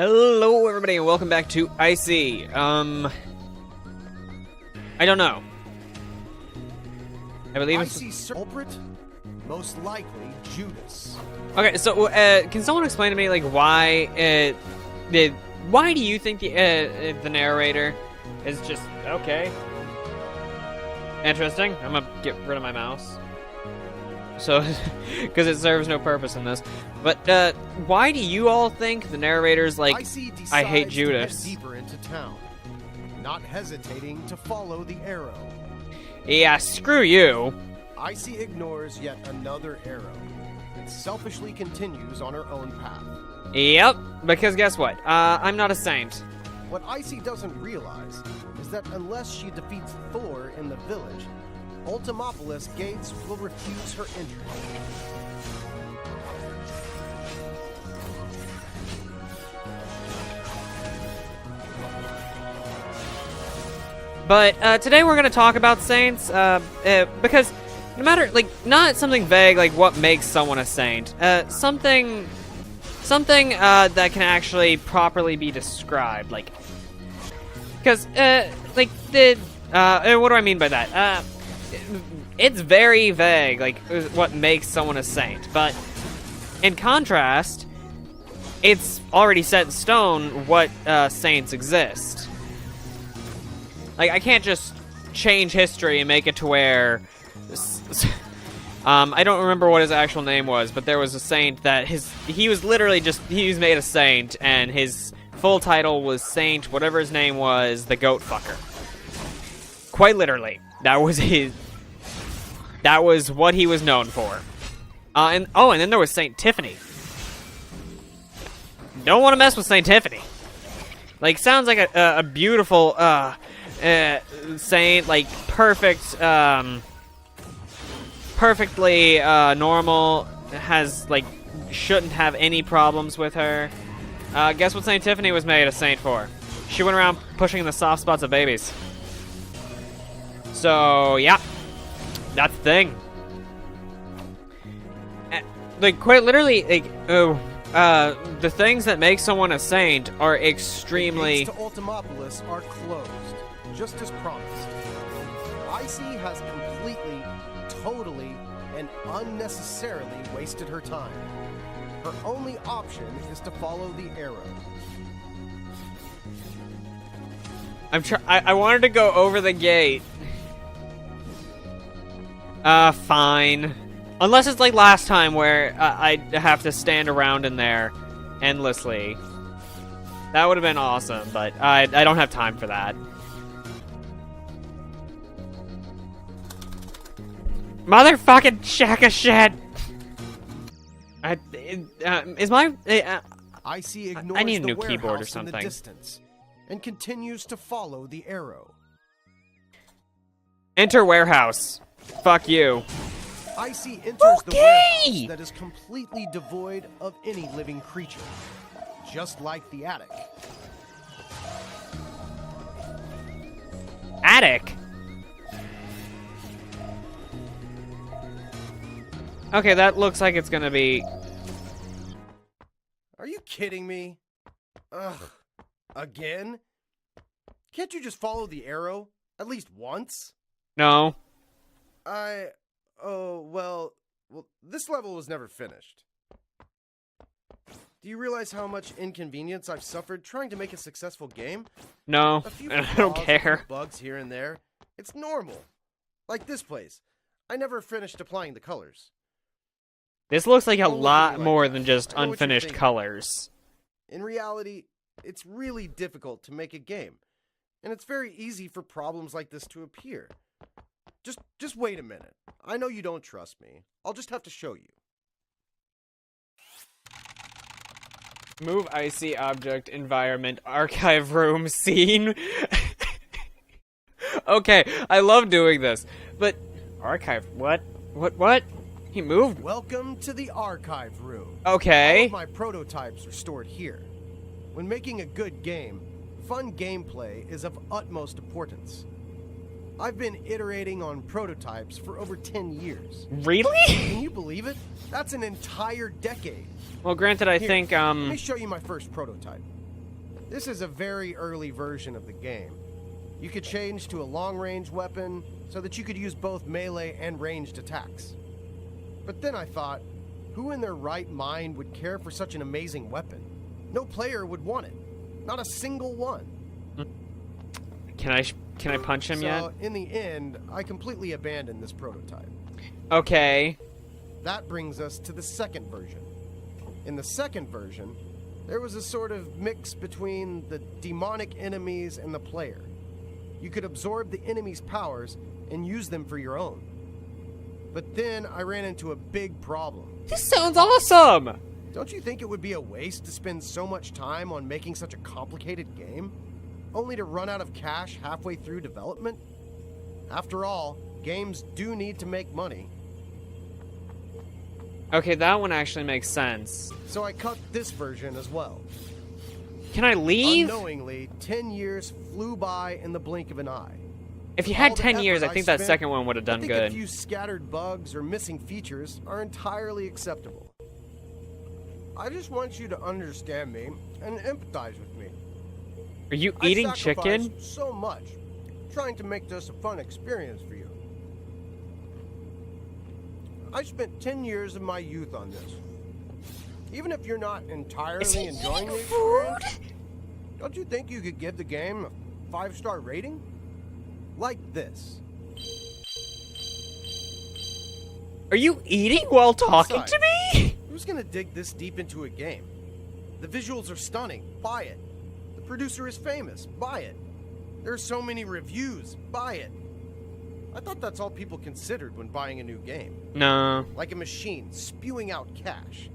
Hello everybody and welcome back to ICEY. I don't know. I believe it's culprit, most likely Judas. Okay, so can someone explain to me like why why do you think the narrator is just okay? Interesting. I'm gonna get rid of my mouse. So, because it serves no purpose in this. But why do you all think the narrator's like, I hate Judas? To head deeper into town, not hesitating to follow the arrow. Yeah, screw you. ICEY ignores yet another arrow and selfishly continues on her own path. Yep, because guess what? I'm not a saint. What ICEY doesn't realize is that unless she defeats Thor in the village, Ultimopolis gates will refuse her entry. But today we're going to talk about saints, because no matter, like, not something vague like what makes someone a saint, something that can actually properly be described, like, because, like, what do I mean by that? It's very vague, like, what makes someone a saint, but in contrast, it's already set in stone what saints exist. Like, I can't just change history and make it to where... I don't remember what his actual name was, but there was a saint that he was literally just... He was made a saint, and his full title was Saint, whatever his name was, the Goat Fucker. Quite literally. That was what he was known for. And then there was Saint Tiffany. Don't want to mess with Saint Tiffany. Like, sounds like a beautiful, saint, like, perfect, perfectly, normal, has, like, shouldn't have any problems with her. Guess what Saint Tiffany was made a saint for? She went around pushing the soft spots of babies. So, yeah. That's the thing. Like, quite literally, like, the things that make someone a saint are extremely... The gates to Ultimopolis are closed, just as promised. ICEY has completely, totally, and unnecessarily wasted her time. Her only option is to follow the arrow. I wanted to go over the gate. Fine. Unless it's like last time where I have to stand around in there endlessly. That would have been awesome, but I don't have time for that. Motherfucking shack of shit! Is my... ICEY ignores I need a new the keyboard or warehouse in the something. distance and continues to follow the arrow. Enter warehouse. Fuck you. ICEY enters the warehouse that is completely devoid of any living creature, just like the attic. Attic? Okay, that looks like it's gonna be... Are you kidding me? Ugh. Again? Can't you just follow the arrow? At least once? No. Oh, well, this level was never finished. Do you realize how much inconvenience I've suffered trying to make a successful game? No, A few I don't flaws, care. a few bugs here and there. It's normal. Like this place. I never finished applying the colors. This looks like a Don't look at lot me like more that. than just I know what you're unfinished thinking. colors. In reality, it's really difficult to make a game. And it's very easy for problems like this to appear. Just wait a minute. I know you don't trust me. I'll just have to show you. Move ICEY object environment archive room scene. Okay, I love doing this, but archive what? He moved. Welcome to the archive room. Okay. All of my prototypes are stored here. When making a good game, fun gameplay is of utmost importance. I've been iterating on prototypes for over 10 years. Really? Can you believe it? That's an entire decade. Well, granted, I Here, think, let me show you my first prototype. This is a very early version of the game. You could change to a long-range weapon so that you could use both melee and ranged attacks. But then I thought, who in their right mind would care for such an amazing weapon? No player would want it. Not a single one. Can I punch him yet? So, in the end, I completely abandoned this prototype. Okay. That brings us to the second version. In the second version, there was a sort of mix between the demonic enemies and the player. You could absorb the enemy's powers and use them for your own. But then I ran into a big problem. This sounds awesome! Don't you think it would be a waste to spend so much time on making such a complicated game, only to run out of cash halfway through development? After all, games do need to make money. Okay, that one actually makes sense. So I cut this version as well. Can I leave? Unknowingly, 10 years flew by in the blink of an eye. If you had 10 years, I think that second one would have done I good. think a few scattered bugs or missing features are entirely acceptable. I just want you to understand me and empathize with me. Are you eating I chicken? sacrificed so much, trying to make this a fun experience for you. I spent 10 years of my youth on this. Even if you're not entirely enjoying the experience, don't you think you could give the game a 5-star rating? Like this. Are you eating while talking to me? Who's gonna dig this deep into a game? The visuals are stunning. Buy it. The producer is famous. Buy it. There are so many reviews. Buy it. I thought that's all people considered when buying a new game. No. Like a machine spewing out cash.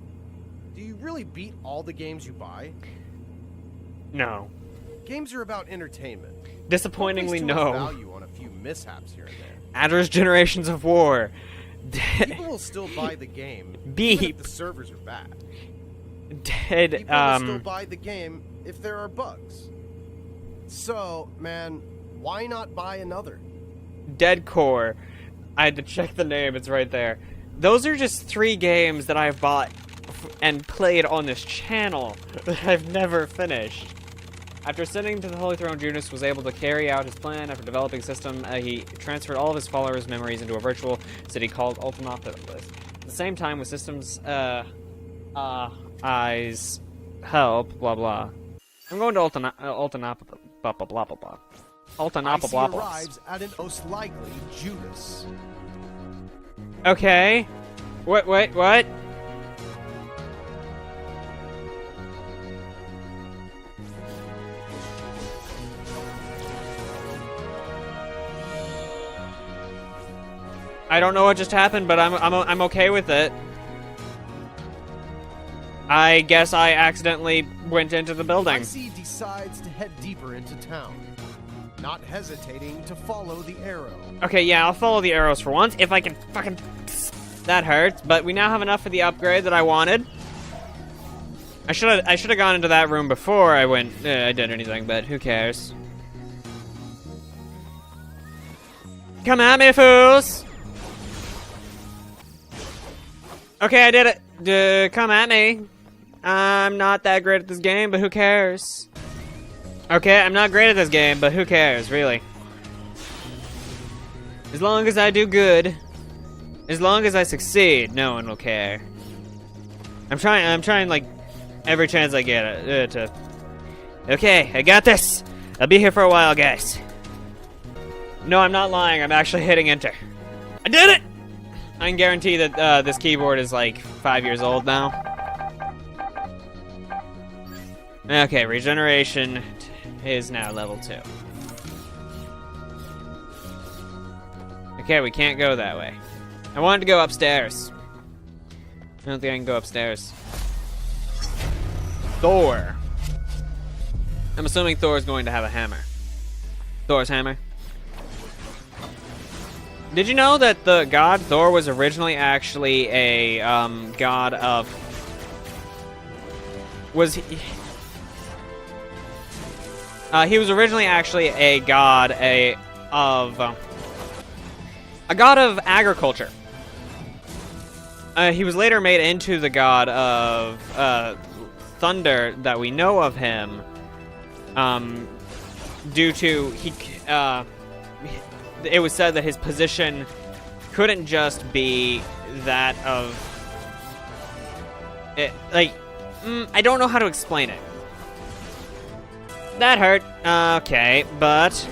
Do you really beat all the games you buy? No. Games are about entertainment. Disappointingly, Don't place too much no. value on a few mishaps here and there. Adder's Generations of War. People will still buy the game, Beep. even if the servers are bad. Dead, People will still buy the game if there are bugs. So, man, why not buy another? Dead Core. I had to check the name, it's right there. Those are just 3 games that I've bought and played on this channel that I've never finished. After ascending to the Holy Throne, Judas was able to carry out his plan. After developing a system, he transferred all of his followers' memories into a virtual city called Ultimapolis. At the same time, with systems, eyes, help, blah blah. I'm going to Ultimapolis. ICEY arrives at an most likely Judas. Okay. What? I don't know what just happened, but I'm okay with it. I guess I accidentally went into the building. ICEY decides to head deeper into town, not hesitating to follow the arrow. Okay, yeah, I'll follow the arrows for once, if I can fucking... That hurts, but we now have enough for the upgrade that I wanted. I should have gone into that room before I did anything, but who cares? Come at me, fools! Okay, I did it. Come at me. I'm not that great at this game, but who cares? Okay, I'm not great at this game, but who cares, really? As long as I do good, as long as I succeed, no one will care. I'm trying like every chance I get to. Okay, I got this. I'll be here for a while, guys. No, I'm not lying. I'm actually hitting enter. I did it! I can guarantee that this keyboard is like 5 years old now. Okay, regeneration is now level 2. Okay, we can't go that way. I wanted to go upstairs. I don't think I can go upstairs. Thor. I'm assuming Thor is going to have a hammer. Thor's hammer. Did you know that the god Thor was originally actually a god of... he was originally actually a god of agriculture. He was later made into the god of thunder that we know of him Due to it was said that his position couldn't just be that of it, like, I don't know how to explain it. That hurt. Okay, but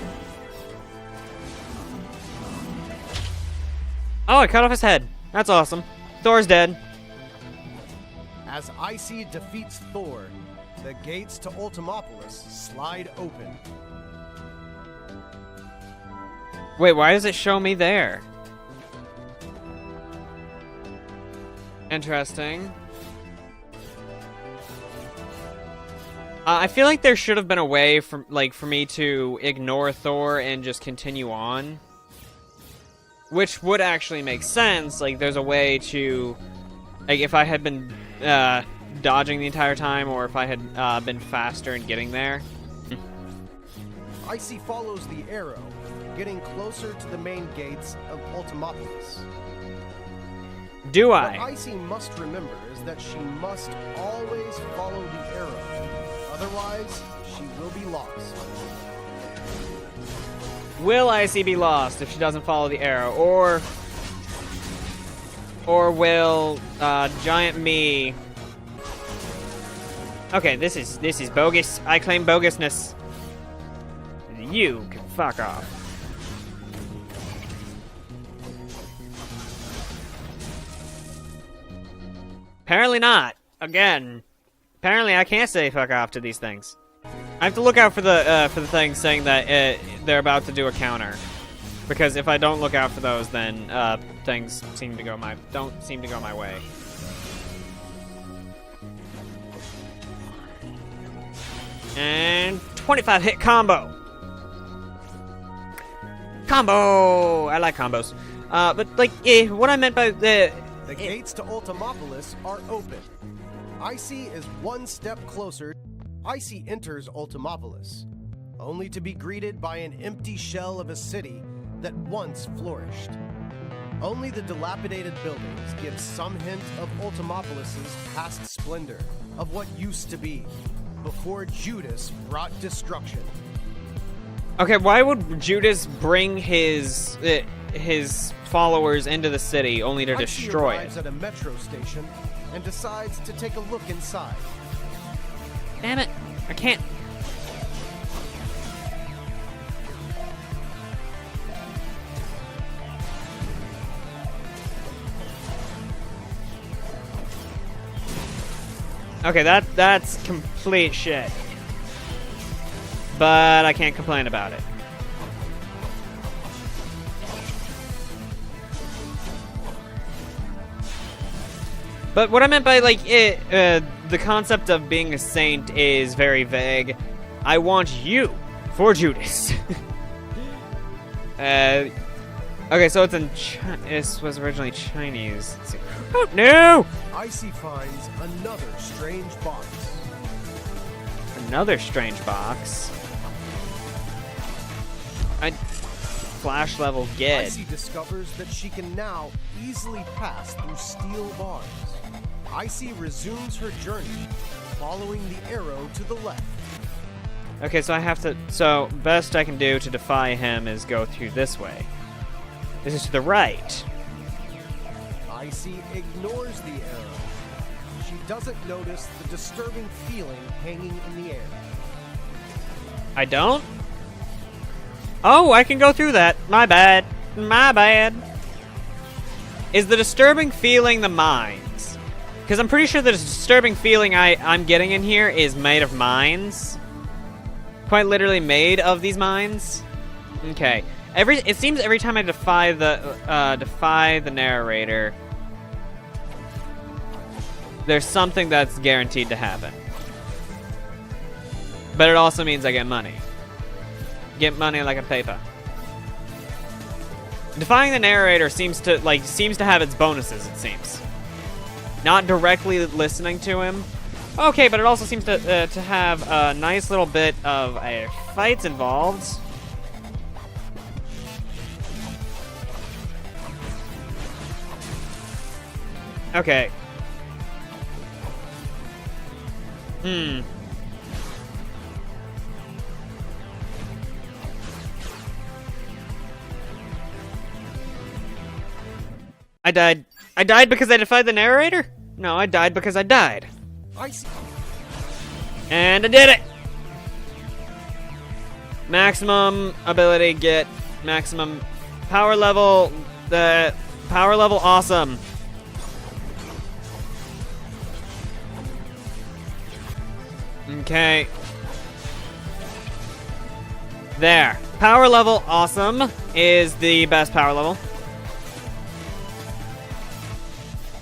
oh, I cut off his head. That's awesome. Thor's dead. As ICEY defeats Thor, the gates to Ultimopolis slide open. Wait, why does it show me there? Interesting. I feel like there should have been a way for me to ignore Thor and just continue on. Which would actually make sense. Like, there's a way to, like, if I had been dodging the entire time, or if I had been faster in getting there. ICEY follows the arrow, getting closer to the main gates of Ultimopolis. Do What I? ICEY must remember is that she must always follow the arrow. Otherwise, she will be lost. Will ICEY be lost if she doesn't follow the arrow? Or will Giant Me... Okay, this is bogus. I claim bogusness. You can fuck off. Apparently not. Again. Apparently I can't say fuck off to these things. I have to look out for the things saying that they're about to do a counter. Because if I don't look out for those, then things don't seem to go my way. And 25 hit combo. Combo! I like combos. But like, what I meant by The gates to Ultimopolis are open. ICEY is one step closer. ICEY enters Ultimopolis, only to be greeted by an empty shell of a city that once flourished. Only the dilapidated buildings give some hint of Ultimopolis' past splendor, of what used to be, before Judas brought destruction. Okay, why would Judas bring his followers into the city only to destroy arrives it? at a metro station and decides to take a look inside. Damn it, I can't. Okay, that's complete shit. But I can't complain about it. But what I meant by, like, the concept of being a saint is very vague. I want you for Judas. Okay, so it's in this was originally Chinese. Let's see. Oh, no! ICEY finds another strange box. Another strange box. Flash level get. ICEY discovers that she can now easily pass through steel bars. ICEY resumes her journey, following the arrow to the left. Okay, so I have to. So, best I can do to defy him is go through this way. This is to the right. ICEY ignores the arrow. She doesn't notice the disturbing feeling hanging in the air. I don't? Oh, I can go through that. My bad. My bad. Is the disturbing feeling the mines? Because I'm pretty sure the disturbing feeling I'm getting in here is made of mines. Quite literally made of these mines. Okay. It seems every time I defy the narrator, there's something that's guaranteed to happen. But it also means I get money. Get money like a paper. Defying the narrator seems to have its bonuses, it seems. Not directly listening to him. Okay, but it also seems to have a nice little bit of fights involved. Okay. I died. I died because I defied the narrator? No, I died because I died. ICEY. And I did it! Maximum ability, get maximum power level. The power level, awesome. Okay. There. Power level, awesome, is the best power level.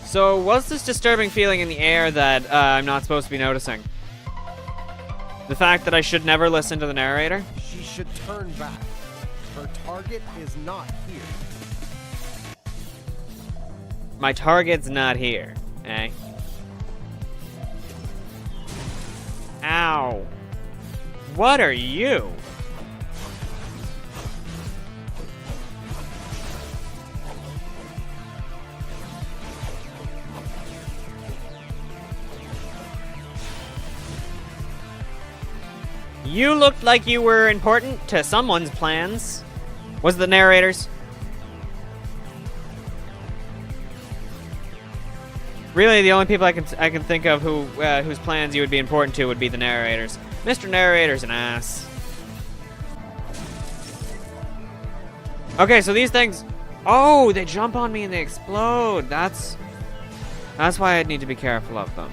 So, what's this disturbing feeling in the air that I'm not supposed to be noticing? The fact that I should never listen to the narrator? She should turn back. Her target is not here. My target's not here, eh? Ow. What are you? You looked like you were important to someone's plans. Was it the narrators? Really, the only people I can think of who whose plans you would be important to would be the narrators. Mr. Narrator's an ass. Okay, so these things. Oh, they jump on me and they explode. That's why I'd need to be careful of them.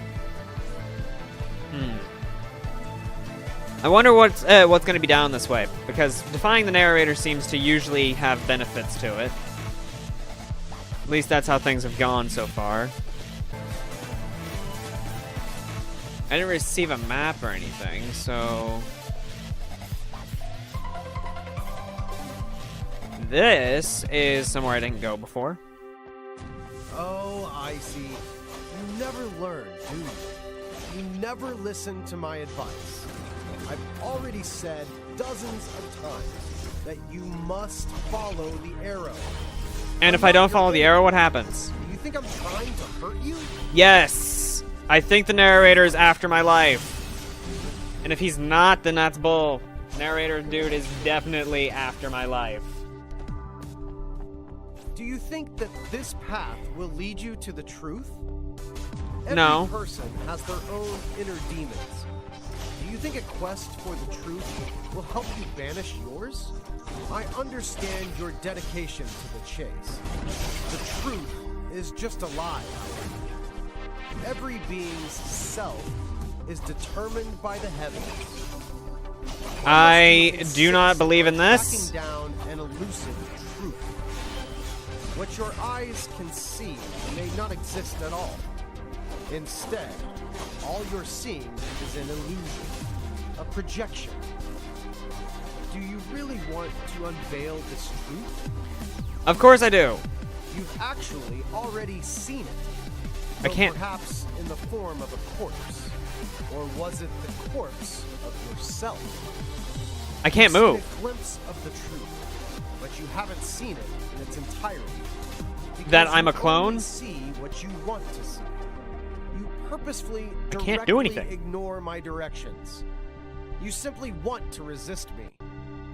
I wonder what's going to be down this way, because defying the narrator seems to usually have benefits to it. At least that's how things have gone so far. I didn't receive a map or anything, so... This is somewhere I didn't go before. Oh, ICEY. You never learn, do you? You never listen to my advice. I've already said dozens of times that you must follow the arrow. And if I don't follow the arrow, what happens? Do you think I'm trying to hurt you? Yes! I think the narrator is after my life. And if he's not, then that's bull. Narrator dude is definitely after my life. Do you think that this path will lead you to the truth? No. Every person has their own inner demons. Do you think a quest for the truth will help you banish yours? I understand your dedication to the chase. The truth is just a lie. Every being's self is determined by the heavens. I do not believe in this. Tracking down an elusive truth. What your eyes can see may not exist at all. Instead, all you're seeing is an illusion, a projection. Do you really want to unveil this truth? Of course I do. You've actually already seen it. I can't. Perhaps in the form of a corpse. Or was it the corpse of yourself? I can't move. You've seen a glimpse of the truth, but you haven't seen it in its entirety. That I'm a you clone? only see what you want to see. You purposefully can't do anything. ignore my directions. You simply want to resist me.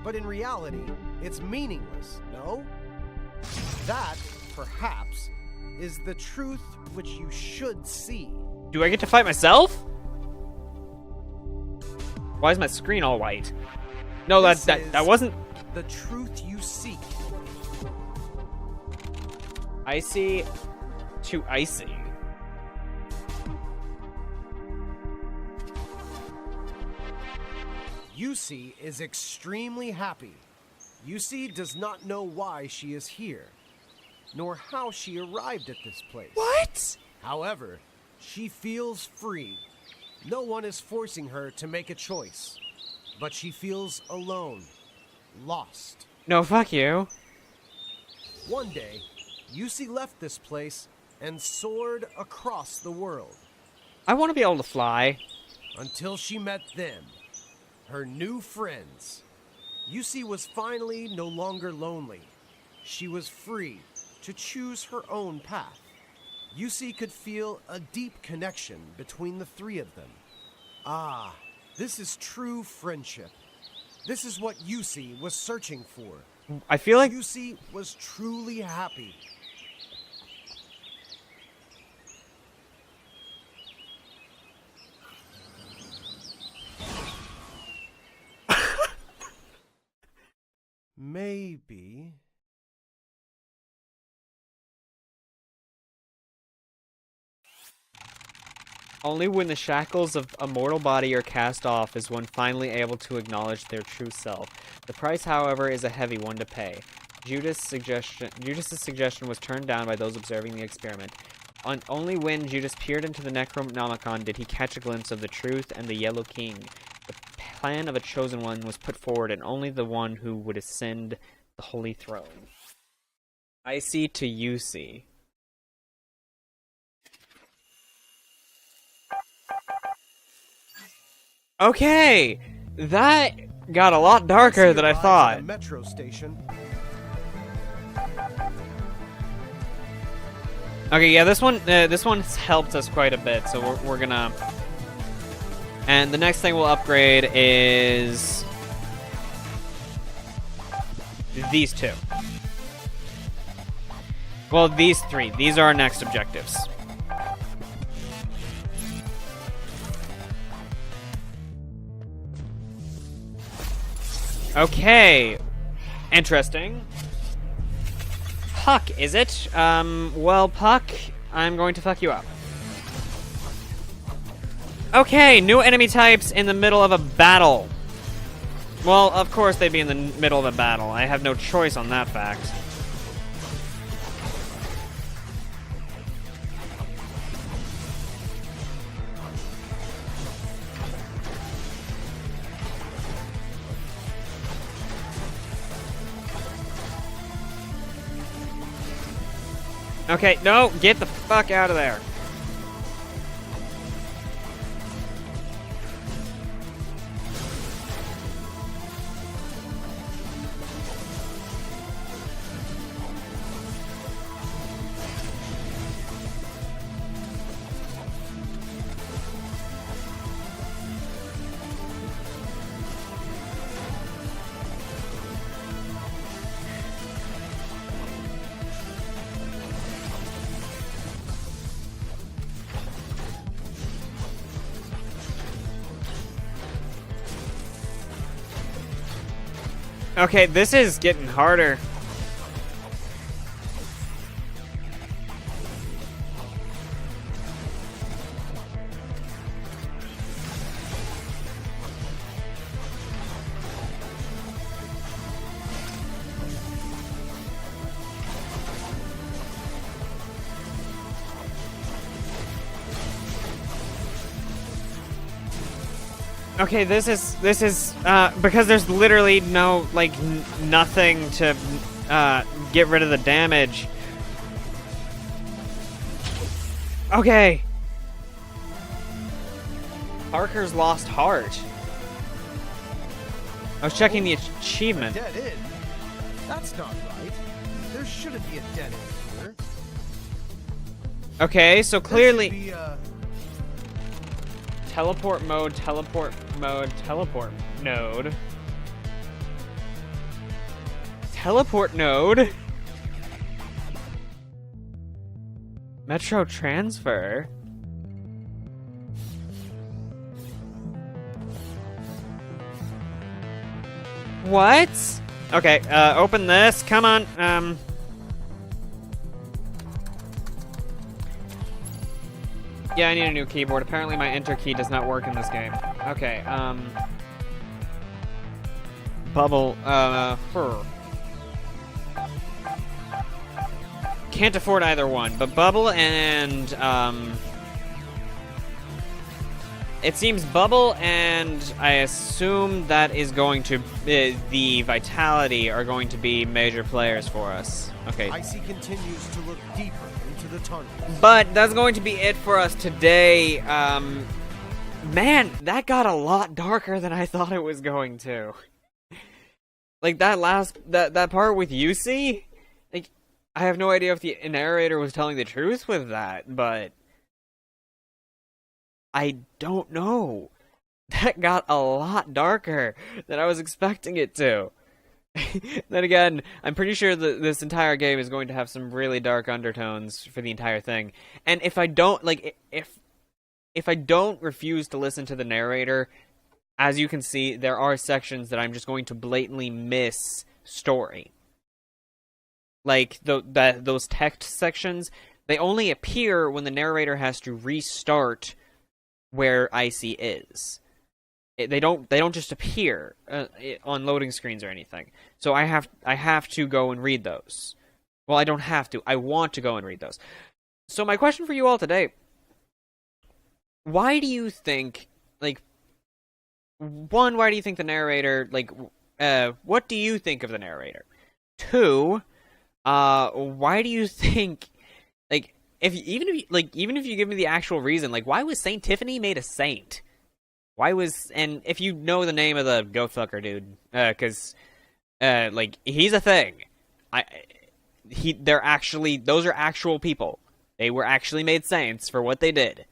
But in reality, it's meaningless, no? That, perhaps, is the truth which you should see. Do I get to fight myself? Why is my screen all white? No, that wasn't... The truth you seek. Icy to icy. ICEY is extremely happy. ICEY does not know why she is here, nor how she arrived at this place. What? However, she feels free. No one is forcing her to make a choice, but she feels alone, lost. No, fuck you. One day, ICEY left this place and soared across the world. I want to be able to fly. Until she met them, her new friends. ICEY was finally no longer lonely. She was free to choose her own path. ICEY could feel a deep connection between the three of them. Ah, this is true friendship. This is what ICEY was searching for. I feel like... ICEY was truly happy. Maybe. Only when the shackles of a mortal body are cast off is one finally able to acknowledge their true self. The price, however, is a heavy one to pay. Judas's suggestion was turned down by those observing the experiment. Only when Judas peered into the Necronomicon did he catch a glimpse of the truth and the Yellow King. The plan of a chosen one was put forward, and only the one who would ascend the Holy Throne. ICEY to UCEY. Okay, that got a lot darker than I thought. Metro station. Okay, yeah, this one's helped us quite a bit, so we're gonna. And the next thing we'll upgrade is these two. Well, these three. These are our next objectives. Okay. Interesting. Puck, is it? Well, Puck, I'm going to fuck you up. Okay, new enemy types in the middle of a battle. Well, of course they'd be in the middle of a battle. I have no choice on that fact. Okay, no, get the fuck out of there. Okay, this is getting harder. Okay, this is because there's literally no, like, nothing to, get rid of the damage. Okay. Parker's lost heart. I was checking the achievement. Dead end? That's not right. There shouldn't be a dead end here. Okay, so clearly... There should be, Teleport mode, teleport mode, teleport node. Teleport node? Metro transfer? What? Okay, open this, come on, Yeah, I need a new keyboard. Apparently my enter key does not work in this game. Okay, Bubble, Can't afford either one, but Bubble and, it seems Bubble and I assume that is going to, the Vitality are going to be major players for us. Okay. ICEY continues to look deeper into the tunnel. But that's going to be it for us today. Man, that got a lot darker than I thought it was going to. Like that that part with UCEY, like I have no idea if the narrator was telling the truth with that, but I don't know. That got a lot darker than I was expecting it to. Then again, I'm pretty sure that this entire game is going to have some really dark undertones for the entire thing. And if I don't, like, if I don't refuse to listen to the narrator, as you can see, there are sections that I'm just going to blatantly miss story. Like, those text sections, they only appear when the narrator has to restart where ICEY is. They don't just appear on loading screens or anything. So I have to go and read those. Well, I don't have to. I want to go and read those. So my question for you all today: why do you think, like, one, why do you think the narrator, like, what do you think of the narrator? Two, why do you think, like, even if you give me the actual reason, like, why was Saint Tiffany made a saint? And if you know the name of the goat fucker dude, like, he's a thing. Those are actual people. They were actually made saints for what they did.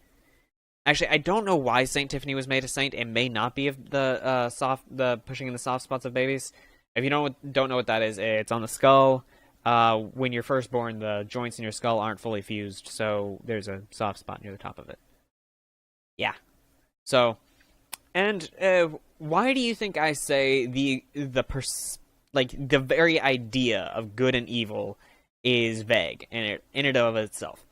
Actually, I don't know why Saint Tiffany was made a saint. It may not be of the pushing in the soft spots of babies. If you don't know what that is, it's on the skull. When you're first born, the joints in your skull aren't fully fused, so there's a soft spot near the top of it. Yeah. So, and why do you think I say the very idea of good and evil is vague in and of itself?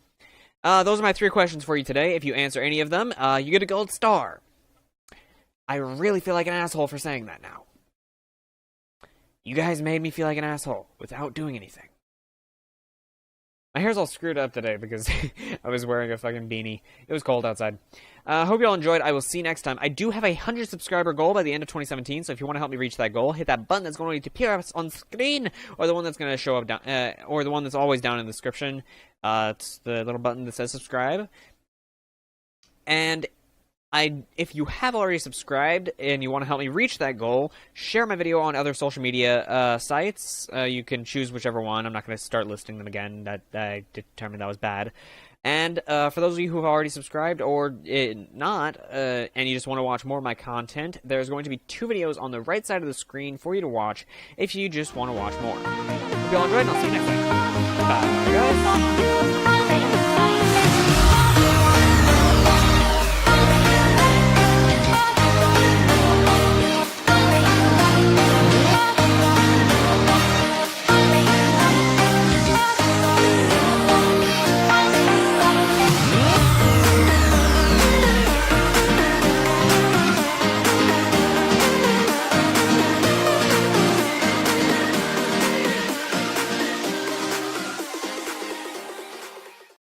Those are my 3 questions for you today. If you answer any of them, you get a gold star. I really feel like an asshole for saying that now. You guys made me feel like an asshole without doing anything. My hair's all screwed up today because I was wearing a fucking beanie. It was cold outside. Hope you all enjoyed. I will see you next time. I do have a 100 subscriber goal by the end of 2017, so if you want to help me reach that goal, hit that button that's going to appear on screen, or the one that's going to show up down, or the one that's always down in the description. It's the little button that says subscribe. And if you have already subscribed and you want to help me reach that goal, share my video on other social media sites. You can choose whichever one. I'm not going to start listing them again. That I determined that was bad. And for those of you who have already subscribed or not, and you just want to watch more of my content, there's going to be 2 videos on the right side of the screen for you to watch if you just want to watch more. Hope you all enjoyed, and I'll see you next time. Bye, guys.